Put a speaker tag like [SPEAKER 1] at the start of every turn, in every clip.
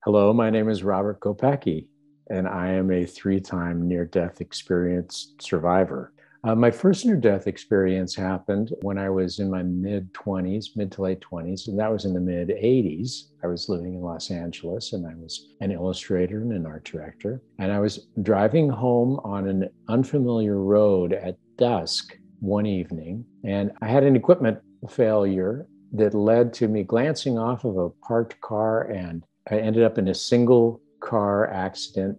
[SPEAKER 1] Hello, my name is Robert Kopacki, and I am a three-time near-death experience survivor. My first near-death experience happened when I was in my mid-20s, mid to late 20s, and that was in the mid-80s. I was living in Los Angeles, and I was an illustrator and an art director. And I was driving home on an unfamiliar road at dusk one evening, and I had an equipment failure that led to me glancing off of a parked car, and I ended up in a single car accident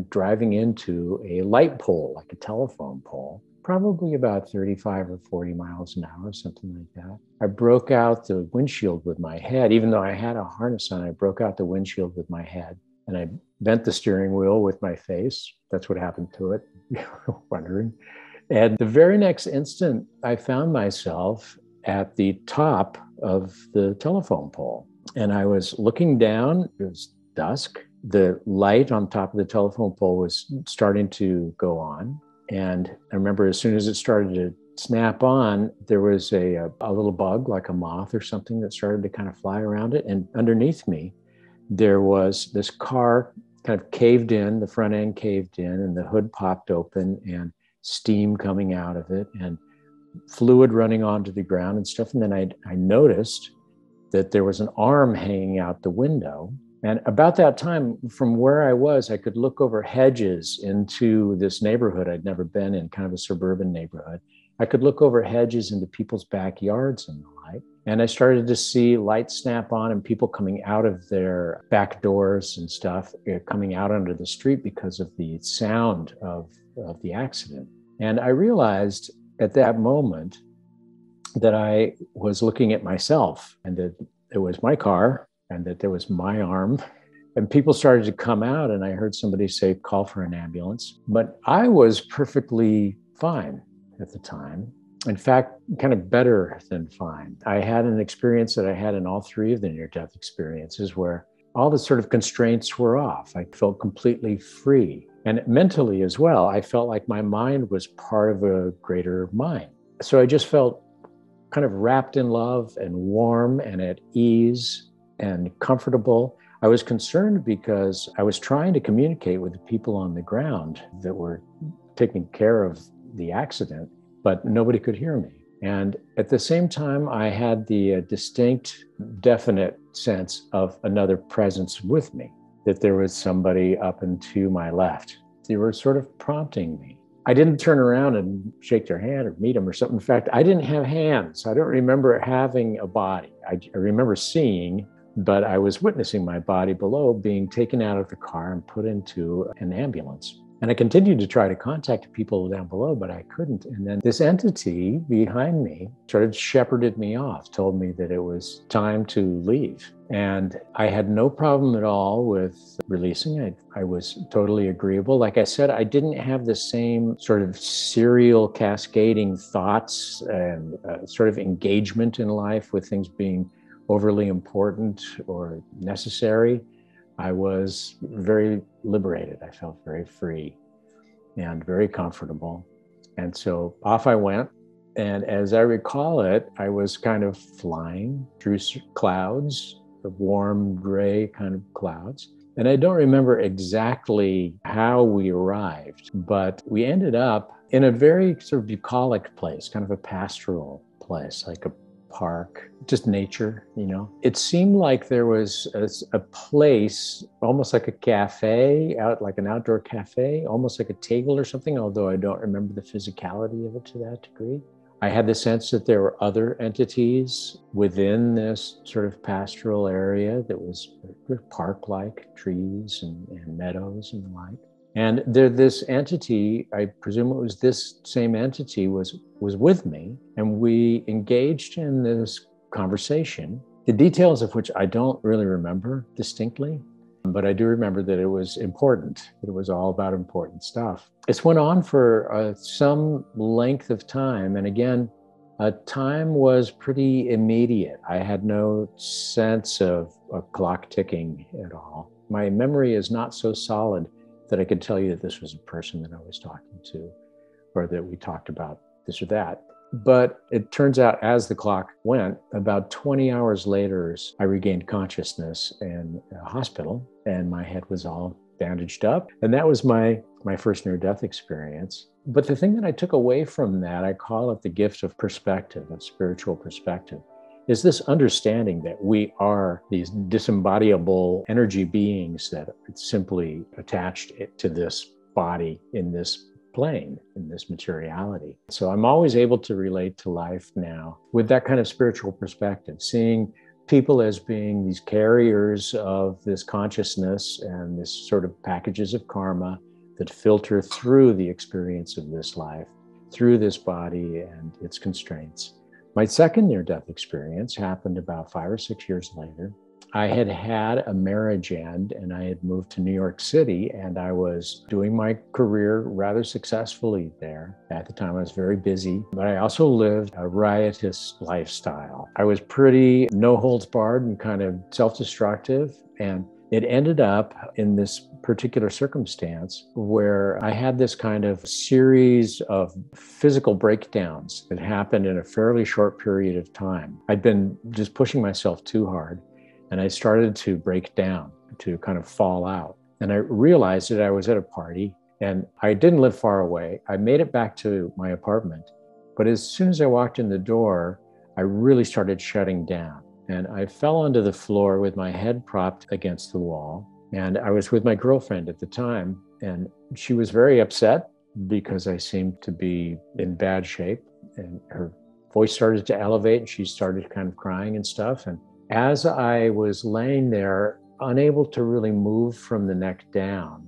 [SPEAKER 1] driving into a light pole, like a telephone pole, probably about 35 or 40 miles an hour, something like that. I broke out the windshield with my head. Even though I had a harness on, I broke out the windshield with my head, and I bent the steering wheel with my face. That's what happened to it, wondering. And the very next instant, I found myself at the top of the telephone pole. And I was looking down, it was dusk. The light on top of the telephone pole was starting to go on. And I remember as soon as it started to snap on, there was a little bug, like a moth or something, that started to kind of fly around it. And underneath me, there was this car kind of caved in, the front end caved in, and the hood popped open, and steam coming out of it, and fluid running onto the ground and stuff. And then I noticed that there was an arm hanging out the window. And about that time, from where I was, I could look over hedges into this neighborhood I'd never been in, kind of a suburban neighborhood. I could look over hedges into people's backyards and the like. And I started to see lights snap on and people coming out of their back doors and stuff, coming out onto the street because of the sound of the accident. And I realized at that moment that I was looking at myself, and that it was my car, and that there was my arm. And people started to come out, and I heard somebody say, "Call for an ambulance." But I was perfectly fine at the time. In fact, kind of better than fine. I had an experience that I had in all three of the near-death experiences where all the sort of constraints were off. I felt completely free. And mentally as well, I felt like my mind was part of a greater mind. So I just felt kind of wrapped in love and warm and at ease and comfortable. I was concerned because I was trying to communicate with the people on the ground that were taking care of the accident, but nobody could hear me. And at the same time, I had the distinct, definite sense of another presence with me, that there was somebody up and to my left. They were sort of prompting me. I didn't turn around and shake their hand or meet them or something. In fact, I didn't have hands. I don't remember having a body. I remember seeing, but I was witnessing my body below being taken out of the car and put into an ambulance. And I continued to try to contact people down below, but I couldn't. And then this entity behind me started shepherded me off, told me that it was time to leave. And I had no problem at all with releasing. I was totally agreeable. Like I said, I didn't have the same sort of serial cascading thoughts and sort of engagement in life with things being overly important or necessary. I was very liberated. I felt very free and very comfortable. And so off I went. And as I recall it, I was kind of flying through clouds, the warm gray kind of clouds. And I don't remember exactly how we arrived, but we ended up in a very sort of bucolic place, kind of a pastoral place, like a park, just nature, you know. It seemed like there was a place, almost like a cafe, like an outdoor cafe, almost like a table or something, although I don't remember the physicality of it to that degree. I had the sense that there were other entities within this sort of pastoral area that was park-like, trees and meadows and the like. And this entity, I presume it was this same entity, was with me, and we engaged in this conversation, the details of which I don't really remember distinctly, but I do remember that it was important, that it was all about important stuff. This went on for some length of time, and again, time was pretty immediate. I had no sense of a clock ticking at all. My memory is not so solid that I could tell you that this was a person that I was talking to, or that we talked about this or that. But it turns out as the clock went, about 20 hours later, I regained consciousness in a hospital. and my head was all bandaged up. And that was my first near-death experience. But the thing that I took away from that, I call it the gift of perspective, of spiritual perspective, is this understanding that we are these disembodiable energy beings that are simply attached to this body in this plane, in this materiality. So I'm always able to relate to life now with that kind of spiritual perspective, seeing people as being these carriers of this consciousness and this sort of packages of karma that filter through the experience of this life, through this body and its constraints. My second near-death experience happened about 5 or 6 years later. I had had a marriage end and I had moved to New York City, and I was doing my career rather successfully there. At the time, I was very busy, but I also lived a riotous lifestyle. I was pretty no holds barred and kind of self-destructive, and it ended up in this particular circumstance where I had this kind of series of physical breakdowns that happened in a fairly short period of time. I'd been just pushing myself too hard, and I started to break down, to kind of fall out. And I realized that I was at a party, and I didn't live far away. I made it back to my apartment, but as soon as I walked in the door, I really started shutting down. And I fell onto the floor with my head propped against the wall. And I was with my girlfriend at the time, and she was very upset because I seemed to be in bad shape. And her voice started to elevate, and she started kind of crying and stuff. And as I was laying there, unable to really move from the neck down,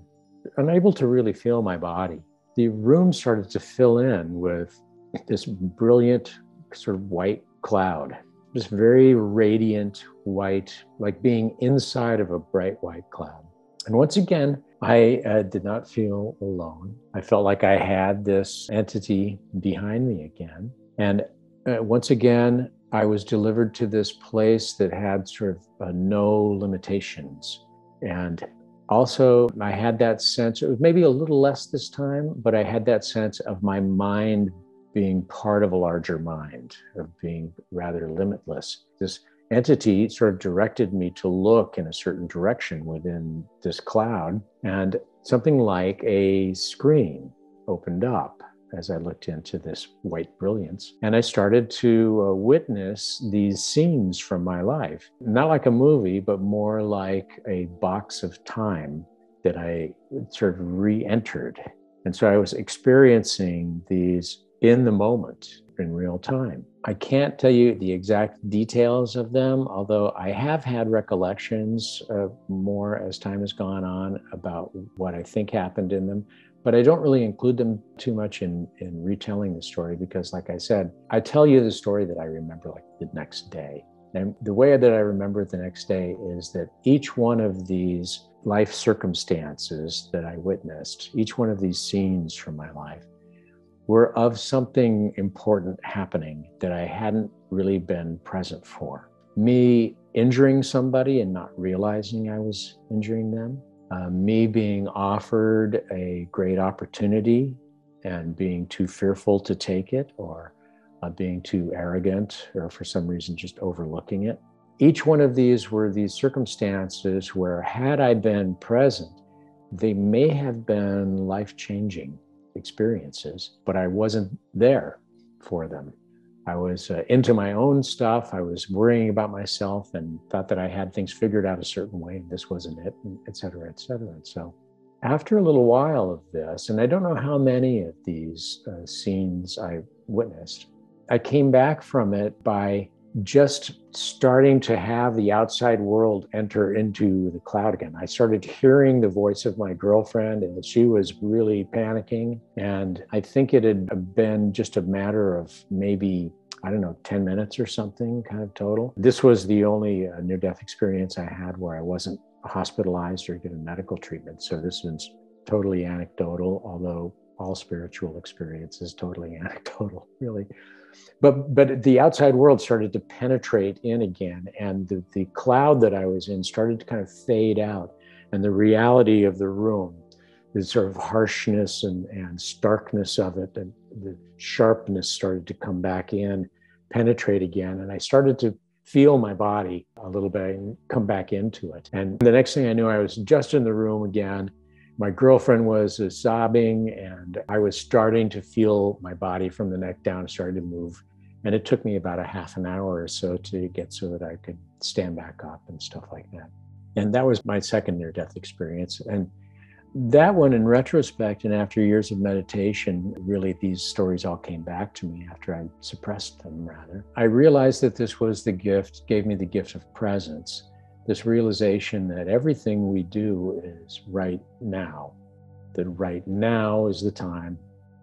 [SPEAKER 1] unable to really feel my body, the room started to fill in with this brilliant sort of white cloud. Just very radiant white, like being inside of a bright white cloud. And once again, I did not feel alone. I felt like I had this entity behind me again. And once again, I was delivered to this place that had sort of no limitations. And also, I had that sense, it was maybe a little less this time, but I had that sense of my mind being part of a larger mind, of being rather limitless. This entity sort of directed me to look in a certain direction within this cloud, and something like a screen opened up as I looked into this white brilliance. And I started to witness these scenes from my life, not like a movie, but more like a box of time that I sort of re-entered. And so I was experiencing these in the moment, in real time. I can't tell you the exact details of them, although I have had recollections more as time has gone on about what I think happened in them, but I don't really include them too much in retelling the story because, like I said, I tell you the story that I remember like the next day. And the way that I remember it the next day is that each one of these life circumstances that I witnessed, each one of these scenes from my life, were of something important happening that I hadn't really been present for. Me injuring somebody and not realizing I was injuring them. Me being offered a great opportunity and being too fearful to take it, or being too arrogant, or for some reason just overlooking it. Each one of these were these circumstances where, had I been present, they may have been life-changing experiences, but I wasn't there for them. I was into my own stuff. I was worrying about myself and thought that I had things figured out a certain way, and this wasn't it, and et cetera, et cetera. And so after a little while of this, and I don't know how many of these scenes I witnessed, I came back from it by just starting to have the outside world enter into the cloud again. I started hearing the voice of my girlfriend, and she was really panicking. And I think it had been just a matter of maybe, 10 minutes or something kind of total. This was the only near-death experience I had where I wasn't hospitalized or given medical treatment. So this was totally anecdotal, although all spiritual experience is totally anecdotal, really. But the outside world started to penetrate in again, and the cloud that I was in started to kind of fade out, and the reality of the room, the sort of harshness and starkness of it, and the sharpness started to come back in, penetrate again, and I started to feel my body a little bit and come back into it. And the next thing I knew, I was just in the room again. My girlfriend was sobbing, and I was starting to feel my body from the neck down starting to move. And it took me about a half an hour or so to get so that I could stand back up and stuff like that. And that was my second near-death experience. And that one, in retrospect, and after years of meditation, really these stories all came back to me after I suppressed them, rather. I realized that this was the gift, gave me the gift of presence, this realization that everything we do is right now, that right now is the time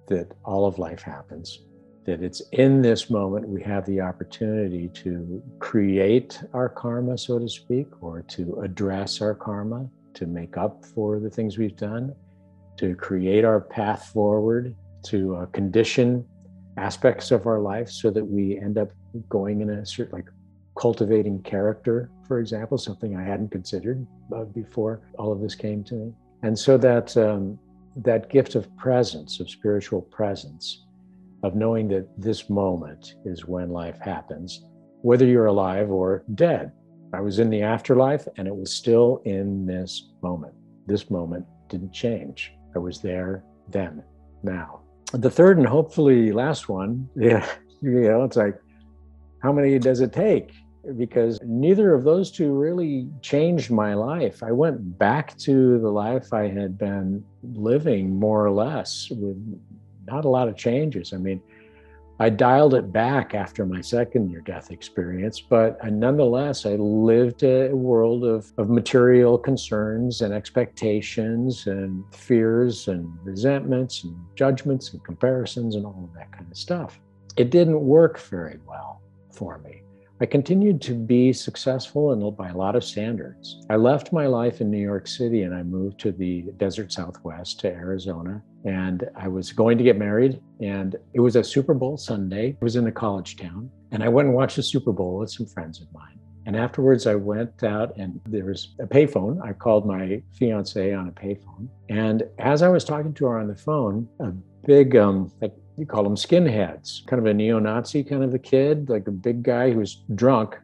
[SPEAKER 1] that all of life happens, that it's in this moment we have the opportunity to create our karma, so to speak, or to address our karma, to make up for the things we've done, to create our path forward, to condition aspects of our life so that we end up going in a certain, like cultivating character, for example, something I hadn't considered before all of this came to me. And so that gift of presence, of spiritual presence, of knowing that this moment is when life happens, whether you're alive or dead. I was in the afterlife, and it was still in this moment. This moment didn't change. I was there then, now. The third and hopefully last one, it's like, how many does it take? Because neither of those two really changed my life. I went back to the life I had been living, more or less, with not a lot of changes. I mean, I dialed it back after my second near-death experience, but nonetheless, I lived a world of material concerns and expectations and fears and resentments and judgments and comparisons and all of that kind of stuff. It didn't work very well for me. I continued to be successful and by a lot of standards. I left my life in New York City and I moved to the desert Southwest, to Arizona. And I was going to get married, and it was a Super Bowl Sunday. It was in a college town. And I went and watched the Super Bowl with some friends of mine. And afterwards I went out and there was a payphone. I called my fiance on a payphone. And as I was talking to her on the phone, a big, you call them skinheads, kind of a neo-Nazi kind of a kid, like a big guy who was drunk,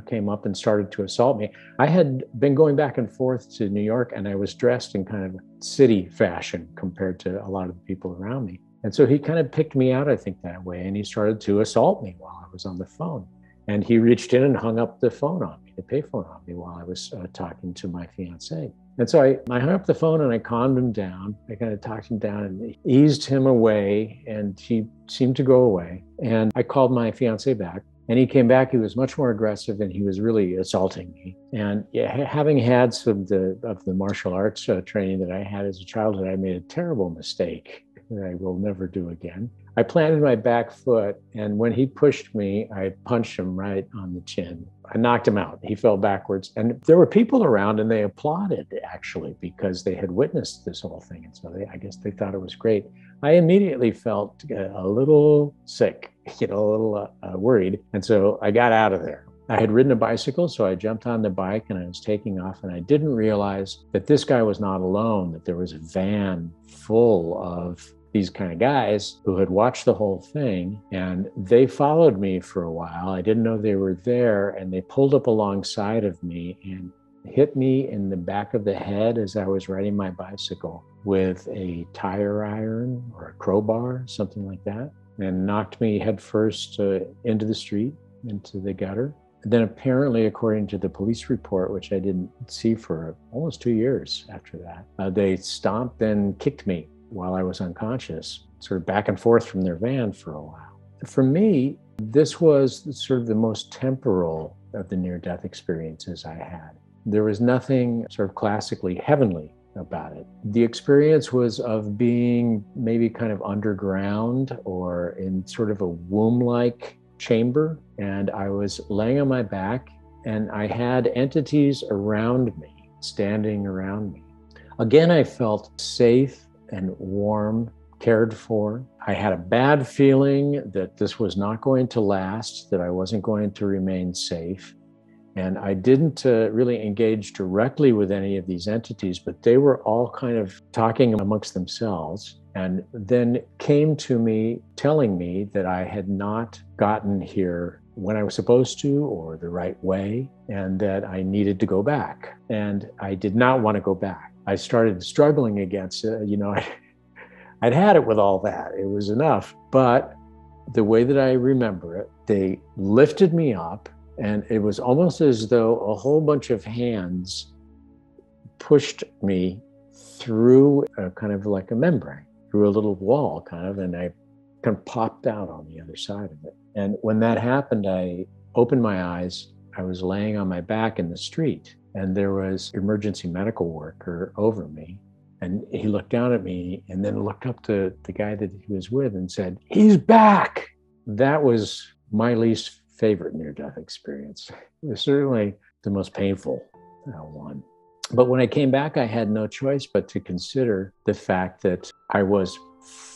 [SPEAKER 1] came up and started to assault me. I had been going back and forth to New York, and I was dressed in kind of city fashion compared to a lot of the people around me. And so he kind of picked me out, I think, that way. And he started to assault me while I was on the phone. And he reached in and hung up the phone on me, the payphone on me, while I was talking to my fiance. And so I hung up the phone and I calmed him down. I kind of talked him down and eased him away, and he seemed to go away. And I called my fiance back, and he came back. He was much more aggressive, and he was really assaulting me. And having had some of the martial arts training that I had as a childhood, I made a terrible mistake that I will never do again. I planted my back foot, and when he pushed me, I punched him right on the chin. I knocked him out. He fell backwards. And there were people around, and they applauded, actually, because they had witnessed this whole thing. And so I guess they thought it was great. I immediately felt a little sick, a little worried. And so I got out of there. I had ridden a bicycle, so I jumped on the bike and I was taking off, and I didn't realize that this guy was not alone, that there was a van full of these kind of guys who had watched the whole thing, and they followed me for a while. I didn't know they were there, and they pulled up alongside of me and hit me in the back of the head as I was riding my bicycle with a tire iron or a crowbar, something like that, and knocked me headfirst into the street, into the gutter. And then apparently, according to the police report, which I didn't see for almost 2 years after that, they stomped and kicked me while I was unconscious, sort of back and forth from their van for a while. For me, this was sort of the most temporal of the near-death experiences I had. There was nothing sort of classically heavenly about it. The experience was of being maybe kind of underground or in sort of a womb-like chamber, and I was laying on my back, and I had entities around me, standing around me. Again, I felt safe and warm, cared for. I had a bad feeling that this was not going to last, that I wasn't going to remain safe. And I didn't really engage directly with any of these entities, but they were all kind of talking amongst themselves, and then came to me telling me that I had not gotten here when I was supposed to or the right way, and that I needed to go back. And I did not want to go back. I started struggling against it. I'd had it with all that. It was enough. But the way that I remember it, they lifted me up, and it was almost as though a whole bunch of hands pushed me through a kind of like a membrane, through a little wall kind of, and I kind of popped out on the other side of it. And when that happened, I opened my eyes. I was laying on my back in the street, and there was an emergency medical worker over me. And he looked down at me and then looked up to the guy that he was with and said, "He's back." That was my least favorite near-death experience. It was certainly the most painful one. But when I came back, I had no choice but to consider the fact that I was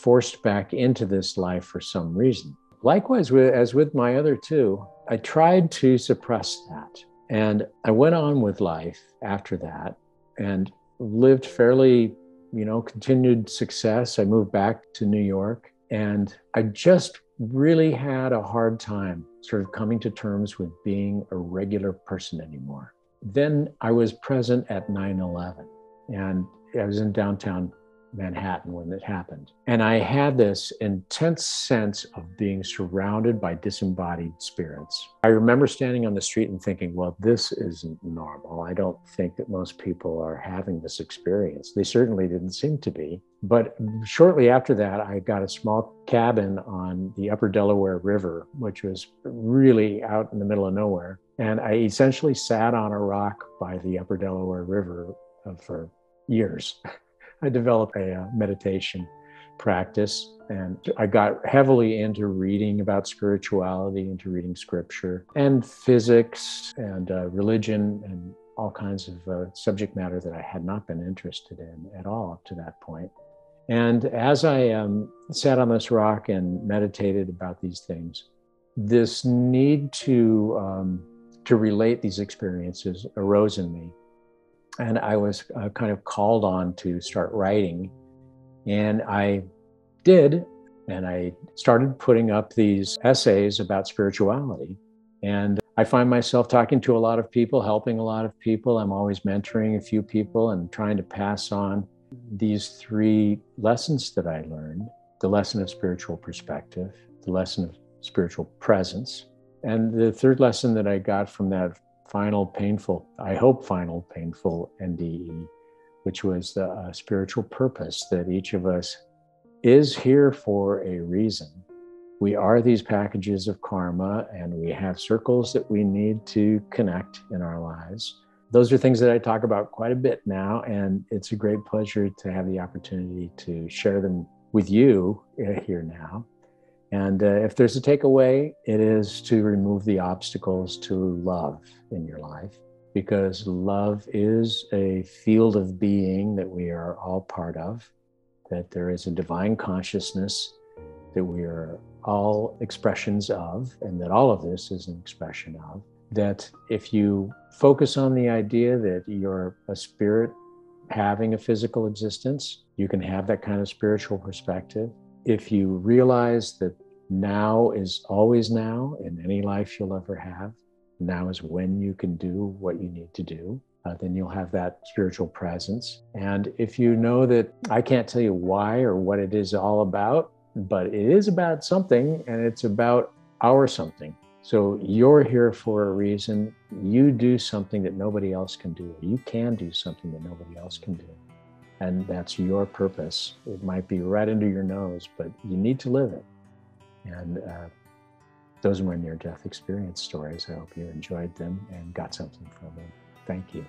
[SPEAKER 1] forced back into this life for some reason. Likewise, as with my other two, I tried to suppress that. And I went on with life after that and lived fairly, continued success. I moved back to New York, and I just really had a hard time sort of coming to terms with being a regular person anymore. Then I was present at 9/11, and I was in downtown Manhattan when it happened. And I had this intense sense of being surrounded by disembodied spirits. I remember standing on the street and thinking, well, this isn't normal. I don't think that most people are having this experience. They certainly didn't seem to be. But shortly after that, I got a small cabin on the upper Delaware River, which was really out in the middle of nowhere. And I essentially sat on a rock by the upper Delaware River for years. I developed a meditation practice, and I got heavily into reading about spirituality, into reading scripture and physics and religion and all kinds of subject matter that I had not been interested in at all up to that point. And as I sat on this rock and meditated about these things, this need to relate these experiences arose in me. And I was kind of called on to start writing. And I did. And I started putting up these essays about spirituality. And I find myself talking to a lot of people, helping a lot of people. I'm always mentoring a few people and trying to pass on these three lessons that I learned: the lesson of spiritual perspective, the lesson of spiritual presence, and the third lesson that I got from that final painful NDE, which was the spiritual purpose, that each of us is here for a reason. We are these packages of karma, and we have circles that we need to connect in our lives. Those are things that I talk about quite a bit now, and it's a great pleasure to have the opportunity to share them with you here now. And if there's a takeaway, it is to remove the obstacles to love in your life, because love is a field of being that we are all part of, that there is a divine consciousness that we are all expressions of, and that all of this is an expression of, that if you focus on the idea that you're a spirit having a physical existence, you can have that kind of spiritual perspective. If you realize that now is always now in any life you'll ever have, now is when you can do what you need to do, then you'll have that spiritual presence. And if you know that I can't tell you why or what it is all about, but it is about something, and it's about our something. So you're here for a reason. You do something that nobody else can do. You can do something that nobody else can do. And that's your purpose. It might be right under your nose, but you need to live it. And those are my near-death experience stories. I hope you enjoyed them and got something from them. Thank you.